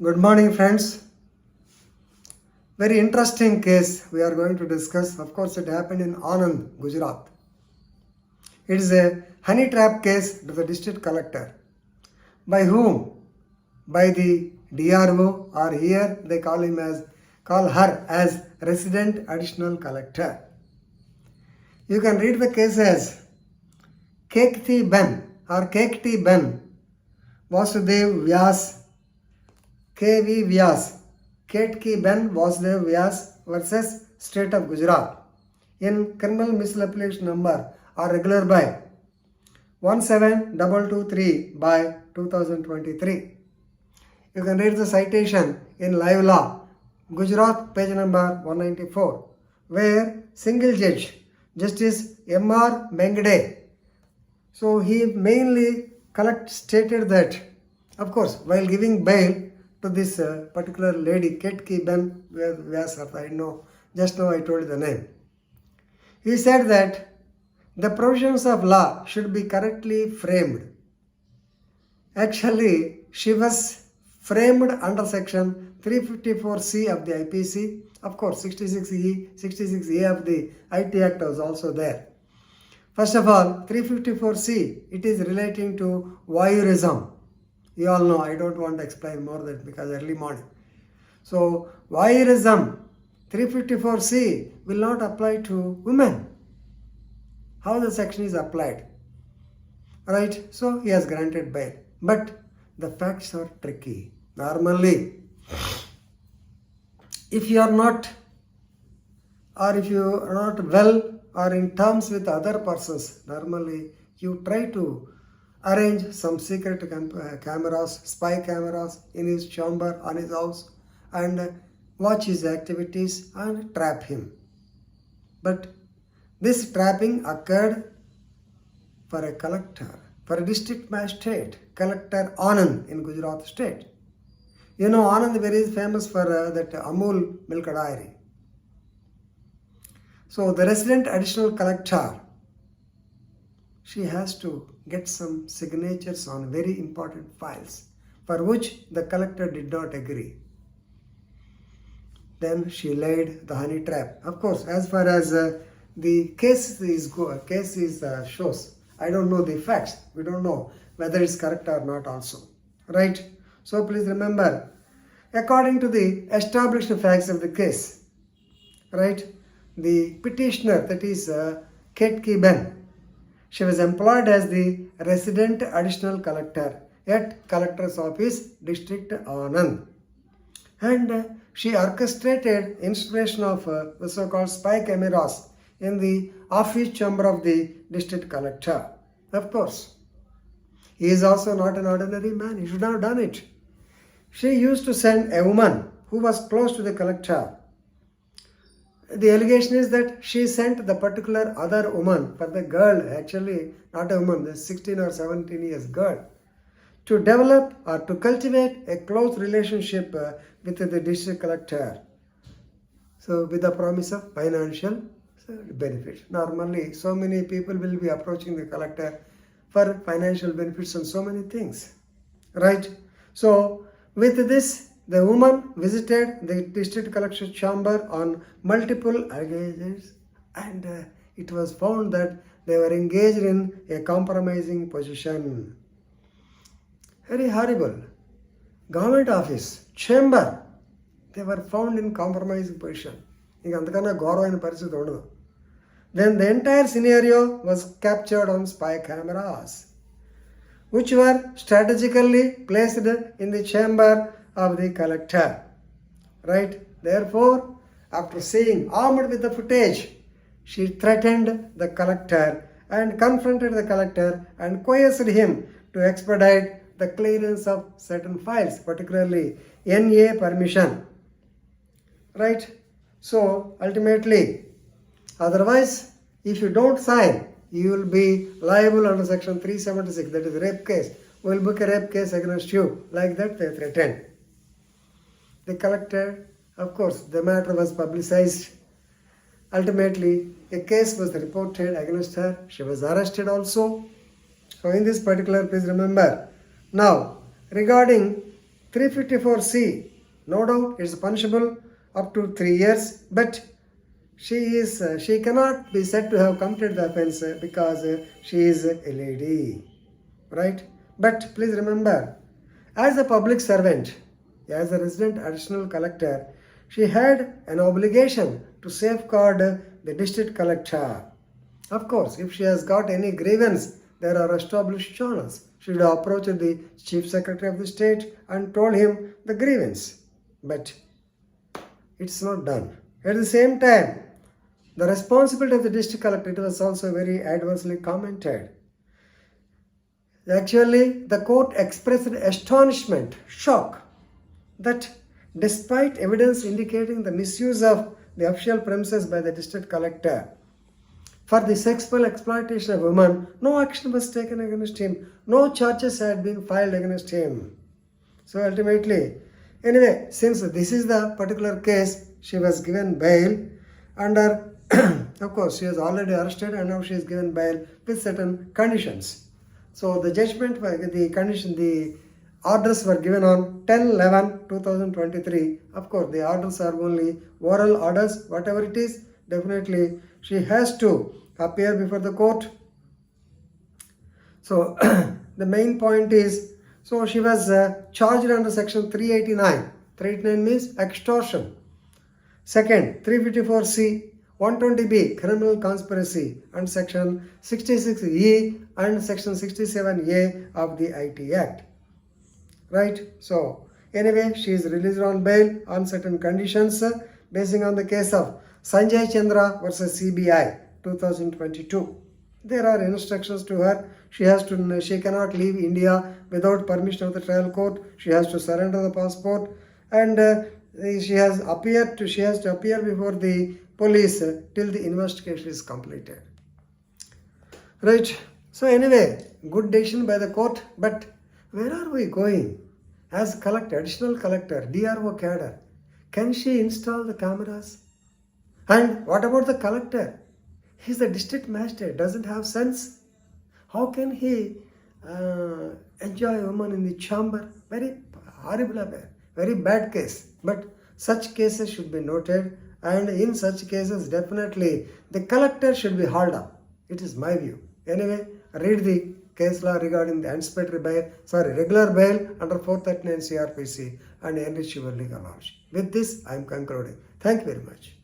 Good morning, friends. Very interesting case we are going to discuss. Of course, it happened in Anand, Gujarat. It is a honey trap case to the district collector. By whom? By the DRO, or here they call her as resident additional collector. You can read the case as Kektiben Vasudev Vyas KV Vyas, Kektiben Vasudev Vyas versus State of Gujarat in criminal misapplication number or regular by 17223 by 2023. You can read the citation in live law, Gujarat, page number 194, where single judge, Justice M.R. Mengde, so he mainly stated that, of course, while giving bail to this particular lady, Kektiben Vyas, I know, just now I told the name. He said that the provisions of law should be correctly framed. Actually, she was framed under section 354C of the IPC. Of course, 66A of the IT Act was also there. First of all, 354C, it is relating to voyeurism. You all know, I don't want to explain more that because early morning. So, voyeurism, 354C will not apply to women. How the section is applied? Right? So, he has granted bail. But the facts are tricky. Normally, if you are not, or if you are not well or in terms with other persons, normally you try to arrange some secret cameras, spy cameras in his chamber, on his house, and watch his activities and trap him. But this trapping occurred for a collector, for a district magistrate, Collector ANAND in Gujarat state. You know, ANAND is very famous for that Amul milk dairy. So the resident additional collector, she has to get some signatures on very important files for which the collector did not agree. Then she laid the honey trap. Of course, as far as the case shows, I don't know the facts. We don't know whether it's correct or not also. Right? So please remember, according to the established facts of the case, right, the petitioner, that is Kektiben, she was employed as the resident additional collector at collector's office, district Anand. And she orchestrated installation of the so-called spy cameras in the office chamber of the district collector. Of course, he is also not an ordinary man. He should have done it. She used to send a woman who was close to the collector. The allegation is that she sent the particular other woman, for the girl, actually not a woman, the 16 or 17 years girl, to develop or to cultivate a close relationship with the district collector. So with the promise of financial benefit. Normally, so many people will be approaching the collector for financial benefits and so many things. Right? So with this, the woman visited the district collector chamber on multiple occasions, and it was found that they were engaged in a compromising position. Very horrible. Government office, chamber, they were found in compromising position. Then the entire scenario was captured on spy cameras, which were strategically placed in the chamber of the collector. Right? Therefore, after seeing armed with the footage, she threatened the collector and confronted the collector and coerced him to expedite the clearance of certain files, particularly NA permission. Right? So, ultimately, otherwise, if you don't sign, you will be liable under section 376, that is rape case. We will book a rape case against you. Like that, they threatened. The collector, of course, the matter was publicized. Ultimately, a case was reported against her. She was arrested also. So in this particular, please remember. Now, regarding 354C, no doubt it's punishable up to 3 years, but she cannot be said to have committed the offence because she is a lady, right? But please remember, as a public servant, as a resident additional collector, she had an obligation to safeguard the district collector. Of course, if she has got any grievance, there are established channels. She would have approached the Chief Secretary of the state and told him the grievance. But it's not done. At the same time, the responsibility of the district collector, it was also very adversely commented. Actually, the court expressed astonishment, shock, that despite evidence indicating the misuse of the official premises by the district collector for the sexual exploitation of women, no action was taken against him. No charges had been filed against him. So ultimately, anyway, since this is the particular case, she was given bail under, of course, she was already arrested and now she is given bail with certain conditions. So the judgment, the orders were given on 10/11/2023. Of course, the orders are only oral orders, whatever it is, definitely she has to appear before the court. So the main point is, so she was charged under section 389. 389 means extortion. Second, 354C, 120B, criminal conspiracy, and section 66E and section 67A of the IT Act. Right? So, anyway, she is released on bail on certain conditions, basing on the case of Sanjay Chandra versus CBI 2022. There are instructions to her. She cannot leave India without permission of the trial court. She has to surrender the passport, and she has to appear before the police till the investigation is completed. Right? So anyway, good decision by the court, but where are we going? As collector, additional collector, DRO cadre, can she install the cameras? And what about the collector? He's the district magistrate, doesn't have sense. How can he enjoy a woman in the chamber? Very horrible affair, very bad case. But such cases should be noted, and in such cases, definitely the collector should be hauled up. It is my view. Anyway, read the case law regarding the regular bail under 439 CRPC and enrich your legal knowledge. With this, I am concluding. Thank you very much.